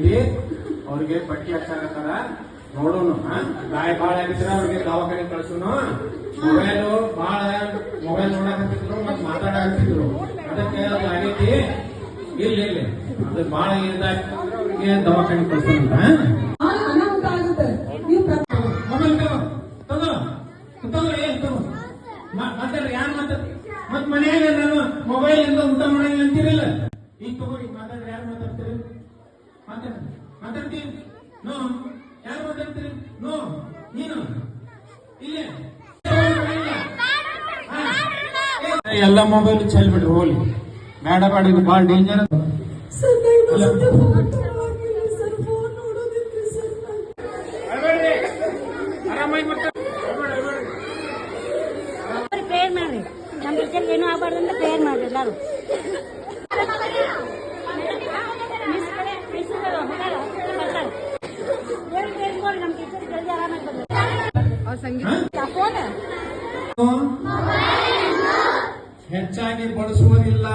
ಆಗೈತಿ, ಅವ್ರಿಗೆ ಪಟ್ಟಿ ಹಚ್ಚಾಕತ್ತಾರ, ನೋಡೋಣ. ಗಾಯ ಬಾಳ ಆಗಿದ್ರೆ ಅವ್ರಿಗೆ ದವಾಖಾನೆ ಕಳ್ಸೋನು. ಮೊಬೈಲ್ ನೋಡಾಕತ್ತಿದ್ರು ಮತ್ ಮಾತಾಡಕತ್ತಿದ್ರು, ಅದಕ್ಕೆ ಅದು ಆಗೈತಿ. ಇಲ್ಲಿ ಅದು ಬಾಳ ಅವ್ರಿಗೆ ದವಾಖಾನೆ ಕಳ್ಸೋಣ. ಮೊಬೈಲ್ ತಗೋ ಏನ್ ತಗೋ ಮಾತಾಡ್ರಿ, ಯಾರು ಮತ್ ಮನೆಯಾಗ ನಾನು ಮೊಬೈಲ್ ಇಂದ ಊಟ ಮಾಡಂಗ ಅಂತೀರಿಲ್ಲ. ಈಗ ತಗೋರಿ ಮಾತಾಡ್ರಿ, ಯಾರು ಮಾತಾಡ್ತೀರಿ? ಮಾತಾಡ್ತೀವಿ ನೋ, ಯಾರು ಮಾತಾಡ್ತೀರಿ? ನೋ, ನೀನು ಇಲ್ಲೇ ಎಲ್ಲ ಮೊಬೈಲ್ ಚೆಲ್ಬಿಟ್ರಿ, ಹೋಗ್ಲಿ ಬೇಡ ಬೇಡ, ಇದು ಬಾಳ ಡೇಂಜರ್. ಪ್ರೇಯರ್ ಮಾಡ್ರಿ, ನಮ್ಮ ಟೀಚರ್ಗೆ ಏನೂ ಆಗಬಾರ್ದು ಅಂತ ಪ್ರೇಯರ್ ಮಾಡ್ರಿ ಎಲ್ಲಾರು. ನಮ್ಮ ಟೀಚರ್ ಜಲ್ದಿ ಆರಾಮಾಗಿ ಹೆಚ್ಚಾಗಿ ಬಳಸುವುದಿಲ್ಲ.